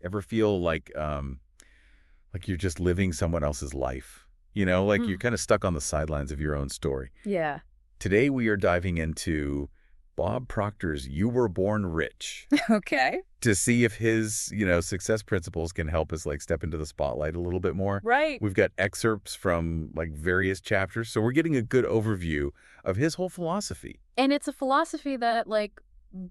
Ever feel like you're just living someone else's life? Like you're kind of stuck on the sidelines of your own story. Yeah. Today we are diving into Bob Proctor's You Were Born Rich Okay. to see if his, success principles can help us like step into the spotlight a little bit more. Right. We've got excerpts from like various chapters, so we're getting a good overview of his whole philosophy. And it's a philosophy that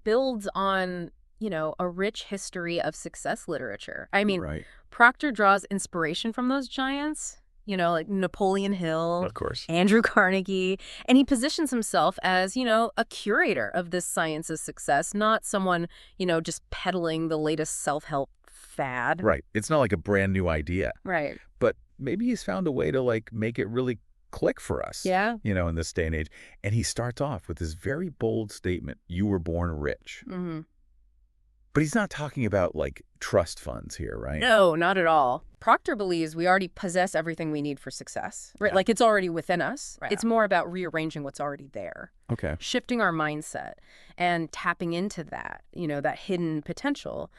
builds on, a rich history of success literature. I mean, Right. Proctor draws inspiration from those giants, like Napoleon Hill, Of course. Andrew Carnegie, and he positions himself as, a curator of this science of success, not someone, just peddling the latest self-help fad. Right. It's not like a brand new idea, Right. but maybe he's found a way to like make it really click for us, Yeah. in this day and age. And he starts off with this very bold statement, you were born rich. Mm-hmm. But he's not talking about like trust funds here, right? No, not at all. Proctor believes we already possess everything we need for success, right? Yeah. Like it's already within us. Right. It's more about rearranging what's already there, Okay. shifting our mindset and tapping into that, that hidden potential.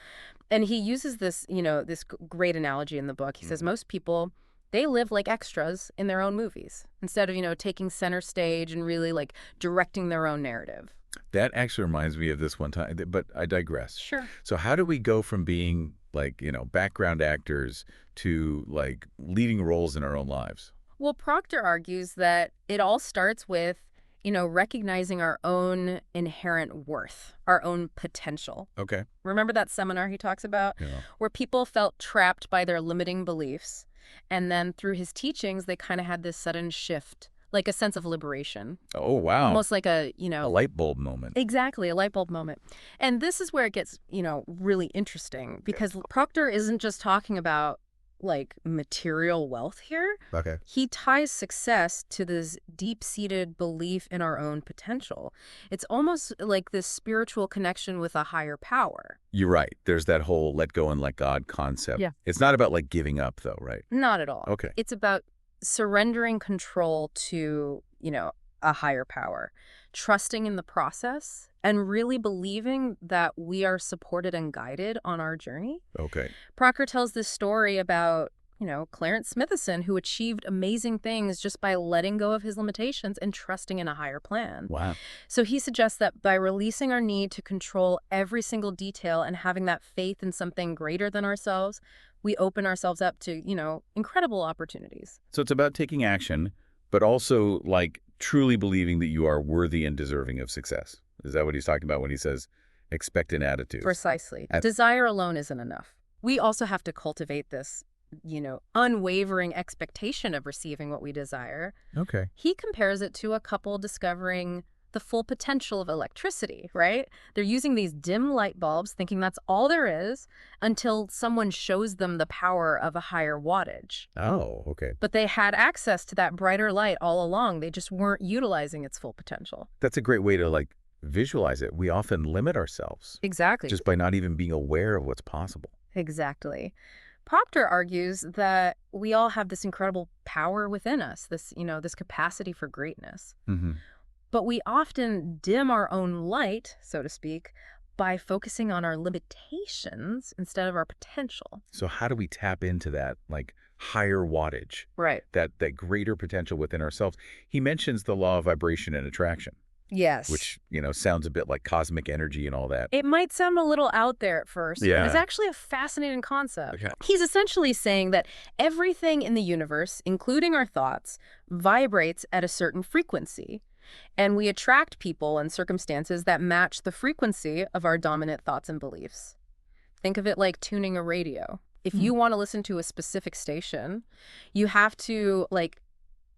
And he uses this, this great analogy in the book. He says most people, they live like extras in their own movies instead of, taking center stage and really like directing their own narrative. That actually reminds me of this one time, but I digress. Sure. So how do we go from being like, background actors to like leading roles in our own lives? Well, Proctor argues that it all starts with, recognizing our own inherent worth, our own potential. Okay. Remember that seminar he talks about Yeah. where people felt trapped by their limiting beliefs? And then through his teachings, they kind of had this sudden shift, like a sense of liberation, Oh, wow. almost like A light bulb moment. Exactly, a light bulb moment. And this is where it gets, really interesting because Proctor isn't just talking about like material wealth here. Okay. He ties success to this deep-seated belief in our own potential. It's almost like this spiritual connection with a higher power. You're right. There's that whole let go and let God concept. Yeah. It's not about like giving up though, right? Not at all. Okay. It's about surrendering control to, a higher power, trusting in the process, and really believing that we are supported and guided on our journey. Okay. Proctor tells this story about, Clarence Smithson, who achieved amazing things just by letting go of his limitations and trusting in a higher plan. Wow. So he suggests that by releasing our need to control every single detail and having that faith in something greater than ourselves, we open ourselves up to, incredible opportunities. So it's about taking action, but also like truly believing that you are worthy and deserving of success. Is that what he's talking about when he says expectant attitude? Precisely. Desire alone isn't enough. We also have to cultivate this, unwavering expectation of receiving what we desire. Okay. He compares it to a couple discovering the full potential of electricity, right? They're using these dim light bulbs, thinking that's all there is, until someone shows them the power of a higher wattage. Oh, okay. But they had access to that brighter light all along. They just weren't utilizing its full potential. That's a great way to like visualize it. We often limit ourselves Exactly. just by not even being aware of what's possible. Exactly. Proctor argues that we all have this incredible power within us, this, this capacity for greatness. Mm-hmm. But we often dim our own light, so to speak, by focusing on our limitations instead of our potential. So how do we tap into that like higher wattage, Right. that greater potential within ourselves? He mentions the law of vibration and attraction, Yes. which, sounds a bit like cosmic energy and all that. It might sound a little out there at first, Yeah. but it's actually a fascinating concept. Okay. He's essentially saying that everything in the universe, including our thoughts, vibrates at a certain frequency. And we attract people and circumstances that match the frequency of our dominant thoughts and beliefs. Think of it like tuning a radio. If you want to listen to a specific station, you have to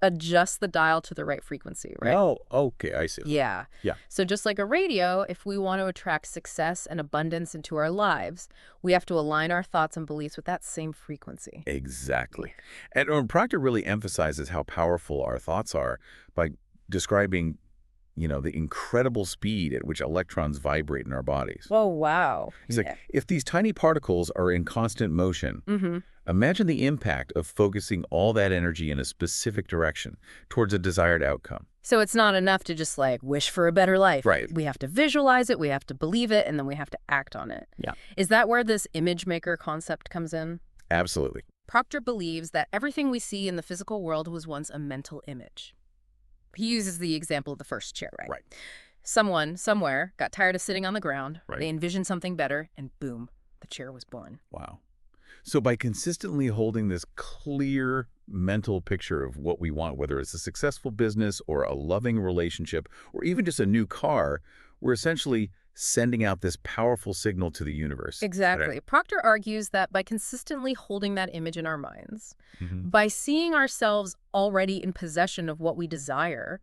adjust the dial to the right frequency, right? Oh, okay. I see. Yeah. Yeah. So just like a radio, if we want to attract success and abundance into our lives, we have to align our thoughts and beliefs with that same frequency. Exactly. And Proctor really emphasizes how powerful our thoughts are by describing, the incredible speed at which electrons vibrate in our bodies. Oh, wow. He's like, if these tiny particles are in constant motion, imagine the impact of focusing all that energy in a specific direction towards a desired outcome. So it's not enough to just like wish for a better life. Right. We have to visualize it, we have to believe it, and then we have to act on it. Yeah. Is that where this image maker concept comes in? Absolutely. Proctor believes that everything we see in the physical world was once a mental image. He uses the example of the first chair, right? Right. Someone, somewhere, got tired of sitting on the ground. Right. They envisioned something better, and boom, the chair was born. Wow. So by consistently holding this clear mental picture of what we want, whether it's a successful business or a loving relationship or even just a new car, we're essentially sending out this powerful signal to the universe. Exactly. Proctor argues that by consistently holding that image in our minds, Mm-hmm. by seeing ourselves already in possession of what we desire,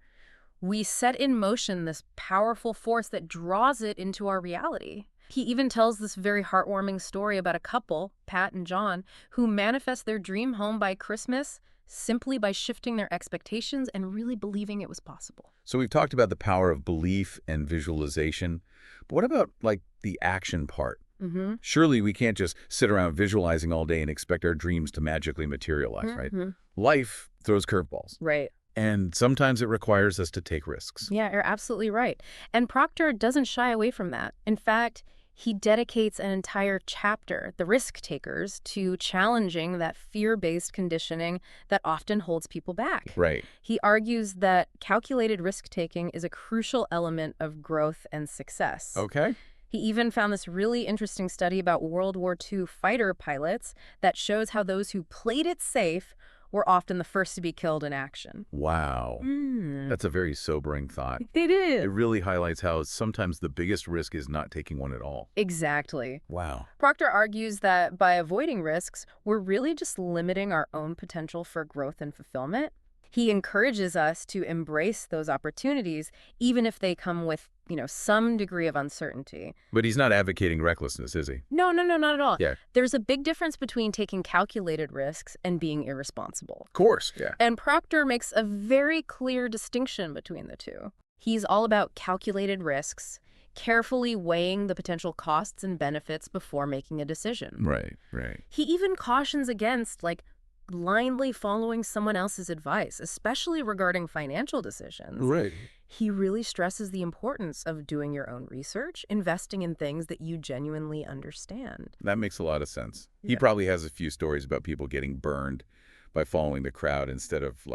we set in motion this powerful force that draws it into our reality. He even tells this very heartwarming story about a couple, Pat and John, who manifest their dream home by Christmas simply by shifting their expectations and really believing it was possible. So we've talked about the power of belief and visualization, but what about like the action part? Mm-hmm. Surely we can't just sit around visualizing all day and expect our dreams to magically materialize, right? Life throws curveballs. Right. And sometimes it requires us to take risks. Yeah, you're absolutely right. And Proctor doesn't shy away from that. In fact, he dedicates an entire chapter, The Risk Takers, to challenging that fear-based conditioning that often holds people back. Right. He argues that calculated risk-taking is a crucial element of growth and success. Okay. He even found this really interesting study about World War II fighter pilots that shows how those who played it safe were often the first to be killed in action. Wow. That's a very sobering thought. It is. It really highlights how sometimes the biggest risk is not taking one at all. Exactly. Wow. Proctor argues that by avoiding risks, we're really just limiting our own potential for growth and fulfillment. He encourages us to embrace those opportunities, even if they come with, some degree of uncertainty. But he's not advocating recklessness, is he? No, not at all. Yeah. There's a big difference between taking calculated risks and being irresponsible. Of course. Yeah. And Proctor makes a very clear distinction between the two. He's all about calculated risks, carefully weighing the potential costs and benefits before making a decision. Right. He even cautions against, blindly following someone else's advice, especially regarding financial decisions. Right. He really stresses the importance of doing your own research, investing in things that you genuinely understand. That makes a lot of sense. He Yeah. probably has a few stories about people getting burned by following the crowd instead of,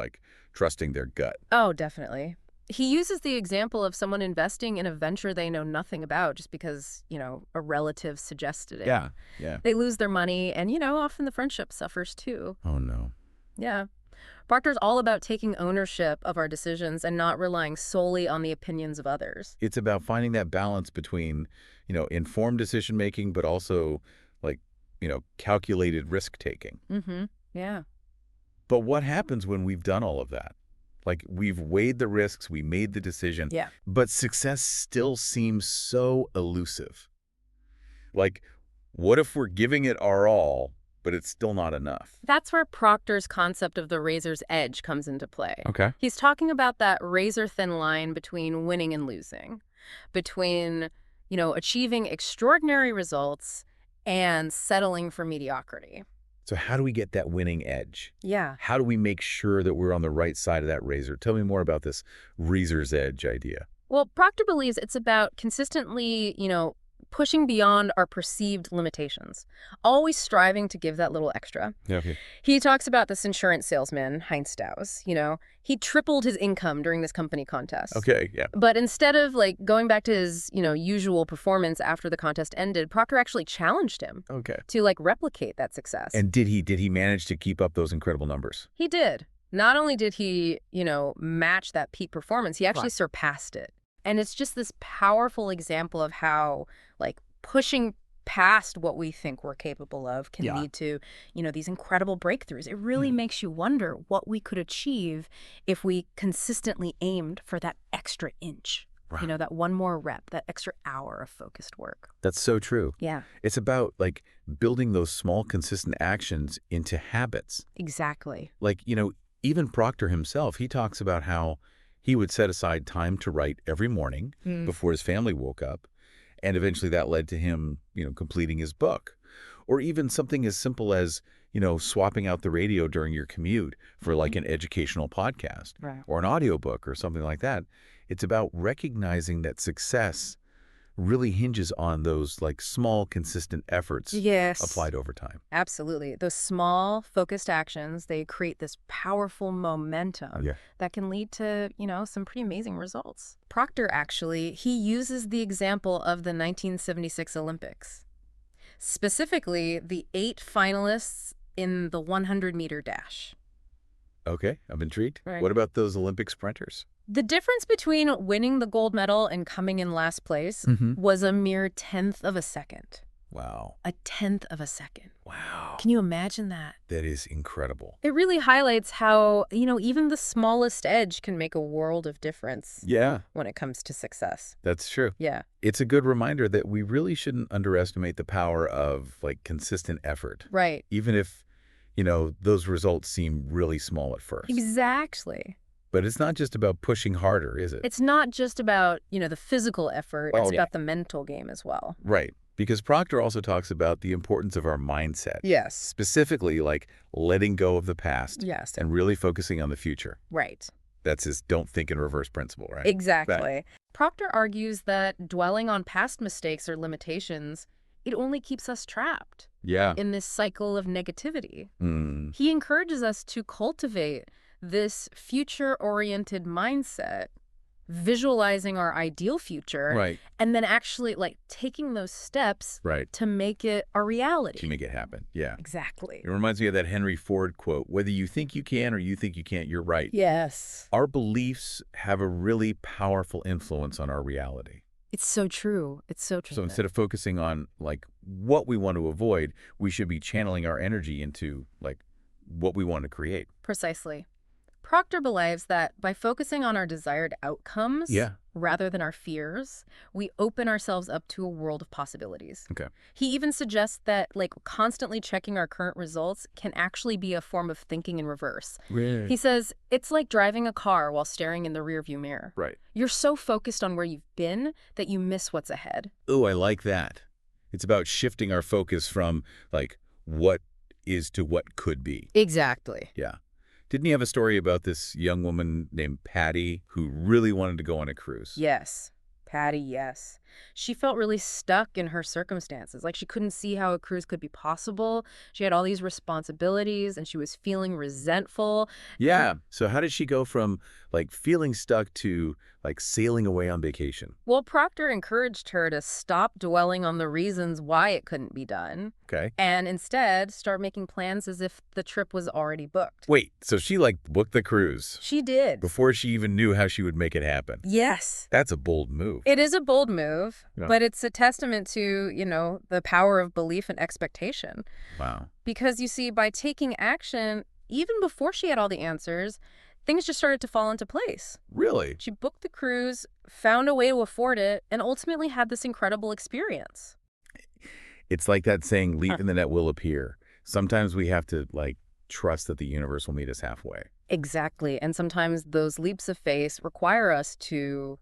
trusting their gut. Oh, definitely. He uses the example of someone investing in a venture they know nothing about just because, a relative suggested it. Yeah. They lose their money and, often the friendship suffers too. Oh, no. Yeah. Proctor's all about taking ownership of our decisions and not relying solely on the opinions of others. It's about finding that balance between, informed decision-making, but also, calculated risk-taking. Mm-hmm. Yeah. But what happens when we've done all of that? We've weighed the risks, we made the decision, Yeah. but success still seems so elusive. What if we're giving it our all, but it's still not enough? That's where Proctor's concept of the razor's edge comes into play. Okay. He's talking about that razor-thin line between winning and losing, between, achieving extraordinary results and settling for mediocrity. So how do we get that winning edge? Yeah. How do we make sure that we're on the right side of that razor? Tell me more about this razor's edge idea. Well, Proctor believes it's about consistently, pushing beyond our perceived limitations, always striving to give that little extra. Yeah, okay. He talks about this insurance salesman, Heinz Staus. He tripled his income during this company contest. Okay, yeah. But instead of going back to his, usual performance after the contest ended, Proctor actually challenged him Okay. to replicate that success. And did he manage to keep up those incredible numbers? He did. Not only did he, match that peak performance, he actually Right. surpassed it. And it's just this powerful example of how, pushing past what we think we're capable of can Yeah. lead to, these incredible breakthroughs. It really makes you wonder what we could achieve if we consistently aimed for that extra inch. Right. That one more rep, that extra hour of focused work. That's so true. Yeah, It's about, building those small, consistent actions into habits. exactly. Even Proctor himself, he talks about how he would set aside time to write every morning before his family woke up, and eventually that led to him, completing his book. Or even something as simple as, swapping out the radio during your commute for like an educational podcast Right. or an audiobook or something like that. It's about recognizing that success really hinges on those like small, consistent efforts Yes. applied over time. Absolutely. Those small, focused actions, they create this powerful momentum Yeah. that can lead to, some pretty amazing results. Proctor, actually, he uses the example of the 1976 Olympics, specifically the 8 finalists in the 100-meter dash. Okay, I'm intrigued. Right. What about those Olympic sprinters? The difference between winning the gold medal and coming in last place was a mere 1/10 of a second. Wow. A 1/10 of a second. Wow. Can you imagine that? That is incredible. It really highlights how, even the smallest edge can make a world of difference Yeah, when it comes to success. that's true. Yeah. It's a good reminder that we really shouldn't underestimate the power of like consistent effort, Right. even if, those results seem really small at first. Exactly. But it's not just about pushing harder, is it? It's not just about, the physical effort. Well, It's yeah. about the mental game as well. Right. Because Proctor also talks about the importance of our mindset. Yes. Specifically, like letting go of the past Yes. and really focusing on the future. Right. That's his don't think in reverse principle, right? Exactly. Proctor argues that dwelling on past mistakes or limitations, it only keeps us trapped Yeah. in this cycle of negativity. Mm. He encourages us to cultivate this future-oriented mindset, visualizing our ideal future, Right. and then actually like taking those steps Right. to make it a reality. To make it happen. Yeah. Exactly. It reminds me of that Henry Ford quote, whether you think you can or you think you can't, you're right. Yes. Our beliefs have a really powerful influence on our reality. It's so true. It's so true. So instead of focusing on like what we want to avoid, we should be channeling our energy into like what we want to create. Precisely. Proctor believes that by focusing on our desired outcomes Yeah. rather than our fears, we open ourselves up to a world of possibilities. Okay. He even suggests that like constantly checking our current results can actually be a form of thinking in reverse. Really? He says it's like driving a car while staring in the rearview mirror. Right. You're so focused on where you've been that you miss what's ahead. Oh, I like that. It's about shifting our focus from like what is to what could be. Exactly. Yeah. Didn't he have a story about this young woman named Patty who really wanted to go on a cruise? Yes. Patty, yes. She felt really stuck in her circumstances. Like she couldn't see how a cruise could be possible. She had all these responsibilities and she was feeling resentful. Yeah. So how did she go from like feeling stuck to like sailing away on vacation? Well, Proctor encouraged her to stop dwelling on the reasons why it couldn't be done Okay. and instead start making plans as if the trip was already booked. Wait, so she like booked the cruise She did. before she even knew how she would make it happen. Yes. That's a bold move. It is a bold move, Yeah. but it's a testament to, the power of belief and expectation. Wow. Because you see, by taking action, even before she had all the answers, things just started to fall into place. Really? She booked the cruise, found a way to afford it, and ultimately had this incredible experience. It's like that saying, leap in the net will appear. Sometimes we have to like trust that the universe will meet us halfway. Exactly. And sometimes those leaps of faith require us to,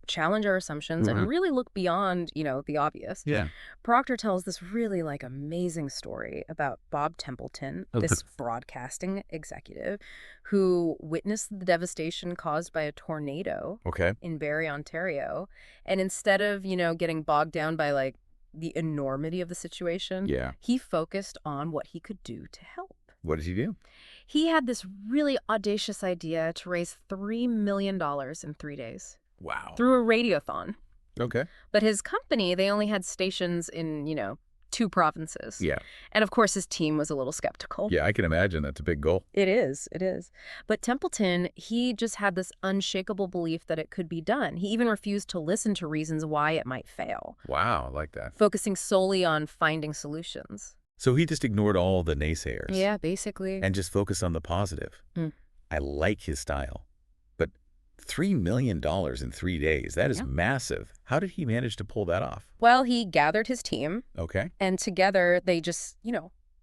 challenge our assumptions and really look beyond, the obvious. Yeah. Proctor tells this really amazing story about Bob Templeton, this broadcasting executive who witnessed the devastation caused by a tornado Okay. in Barrie, Ontario. And instead of, getting bogged down by the enormity of the situation, Yeah. he focused on what he could do to help. What did he do? He had this really audacious idea to raise $3 million in 3 days Wow. through a radiothon. Okay. But his company, they only had stations in, 2 provinces. Yeah. And of course, his team was a little skeptical. Yeah, I can imagine that's a big goal. It is. But Templeton, he just had this unshakable belief that it could be done. He even refused to listen to reasons why it might fail, Wow, I like that. focusing solely on finding solutions. So he just ignored all the naysayers. Yeah, basically. And just focused on the positive. Mm. I like his style. But $3 million in 3 days, that is Yeah. massive. How did he manage to pull that off? Well, he gathered his team, Okay. and together they just,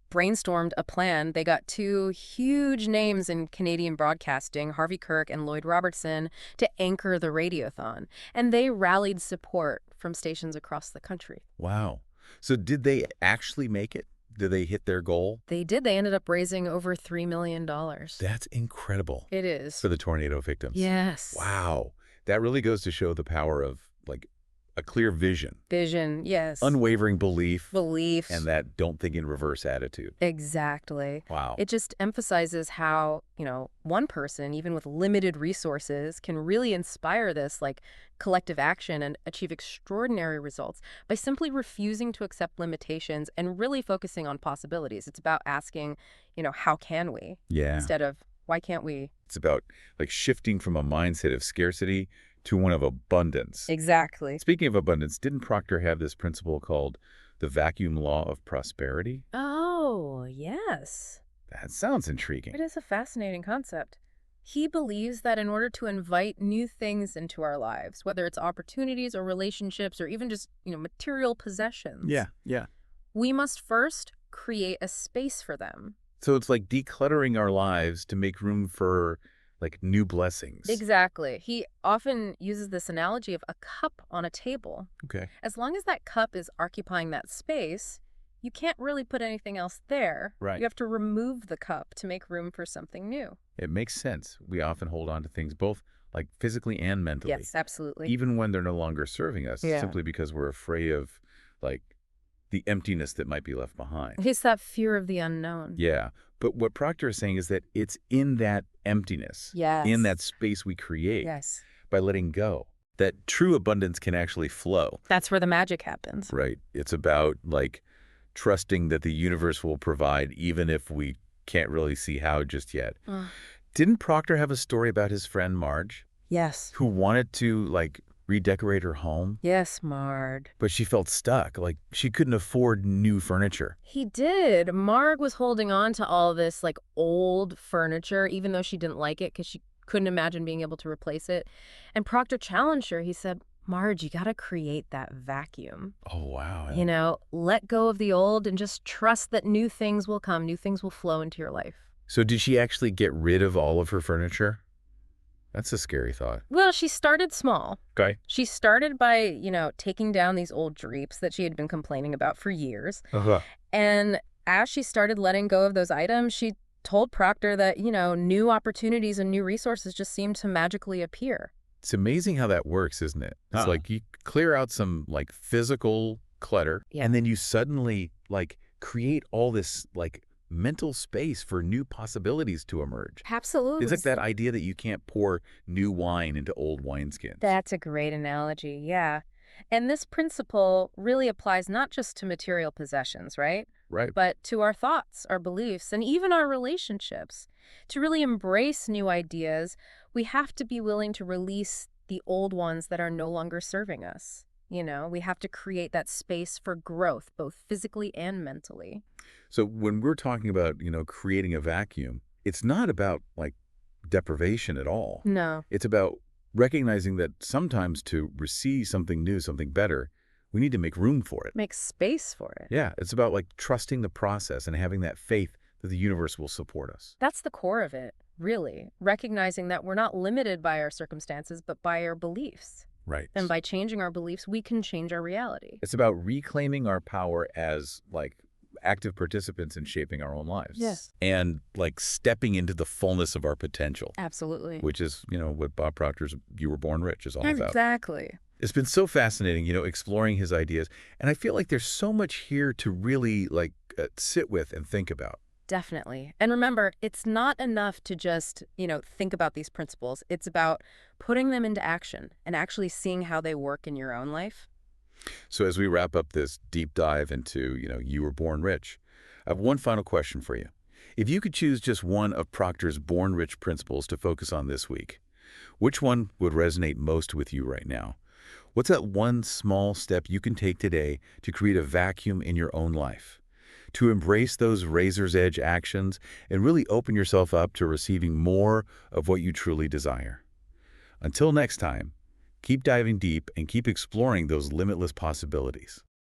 brainstormed a plan. They got 2 huge names in Canadian broadcasting, Harvey Kirk and Lloyd Robertson, to anchor the radiothon. And they rallied support from stations across the country. Wow. So did they actually make it? Did they hit their goal? They did. They ended up raising over $3 million. That's incredible It is. for the tornado victims. Yes. Wow. That really goes to show the power of, like, a clear vision, Vision, yes. unwavering belief, Beliefs. and that don't think in reverse attitude. Exactly. Wow. It just emphasizes how, one person, even with limited resources, can really inspire this, like, collective action and achieve extraordinary results by simply refusing to accept limitations and really focusing on possibilities. It's about asking, how can we? Yeah. Instead of, why can't we? It's about, like, shifting from a mindset of scarcity to one of abundance. Exactly. Speaking of abundance, didn't Proctor have this principle called the vacuum law of prosperity? Oh, yes. That sounds intriguing. It is a fascinating concept. He believes that in order to invite new things into our lives, whether it's opportunities or relationships or even just, material possessions, Yeah. we must first create a space for them. So it's like decluttering our lives to make room for, like, new blessings. Exactly. He often uses this analogy of a cup on a table. Okay. As long as that cup is occupying that space, you can't really put anything else there. Right. You have to remove the cup to make room for something new. It makes sense. We often hold on to things both, like, physically and mentally. Yes, absolutely. Even when they're no longer serving us, Yeah. simply because we're afraid of, like, the emptiness that might be left behind. It's that fear of the unknown. Yeah. But what Proctor is saying is that it's in that emptiness, Yes. in that space we create, Yes. by letting go, that true abundance can actually flow. That's where the magic happens. Right. It's about, like, trusting that the universe will provide even if we can't really see how just yet. Didn't Proctor have a story about his friend Marge, Yes. who wanted to, like, redecorate her home, Yes, Marg. but she felt stuck, like she couldn't afford new furniture? He did. Marg was holding on to all this, like, old furniture, even though she didn't like it because she couldn't imagine being able to replace it. And Proctor challenged her. He said, Marge, you got to create that vacuum. Oh, wow. Let go of the old and just trust that new things will come. New things will flow into your life. So did she actually get rid of all of her furniture? That's a scary thought. Well, she started small. Okay. She started by, taking down these old drapes that she had been complaining about for years. And as she started letting go of those items, she told Proctor that, new opportunities and new resources just seemed to magically appear. It's amazing how that works, isn't it? It's like you clear out some, like, physical clutter, and then you suddenly, like, create all this, like, mental space for new possibilities to emerge. Absolutely. It's like that idea that you can't pour new wine into old wineskins. That's a great analogy, yeah. And this principle really applies not just to material possessions, right? Right. But to our thoughts, our beliefs, and even our relationships. To really embrace new ideas, we have to be willing to release the old ones that are no longer serving us. We have to create that space for growth, both physically and mentally. So when we're talking about, creating a vacuum, it's not about, like, deprivation at all. No. It's about recognizing that sometimes to receive something new, something better, we need to make room for it. Make space for it. Yeah, it's about, like, trusting the process and having that faith that the universe will support us. That's the core of it, really. Recognizing that we're not limited by our circumstances, but by our beliefs. Right. And by changing our beliefs, we can change our reality. It's about reclaiming our power as, like, active participants in shaping our own lives. Yes. And, like, stepping into the fullness of our potential. Absolutely. Which is, what Bob Proctor's You Were Born Rich is all about. Exactly. It's been so fascinating, exploring his ideas. And I feel like there's so much here to really, like, sit with and think about. Definitely. And remember, it's not enough to just, think about these principles. It's about putting them into action and actually seeing how they work in your own life. So as we wrap up this deep dive into, You Were Born Rich, I have one final question for you. If you could choose just one of Proctor's Born Rich principles to focus on this week, which one would resonate most with you right now? What's that one small step you can take today to create a vacuum in your own life? To embrace those razor's edge actions and really open yourself up to receiving more of what you truly desire. Until next time, keep diving deep and keep exploring those limitless possibilities.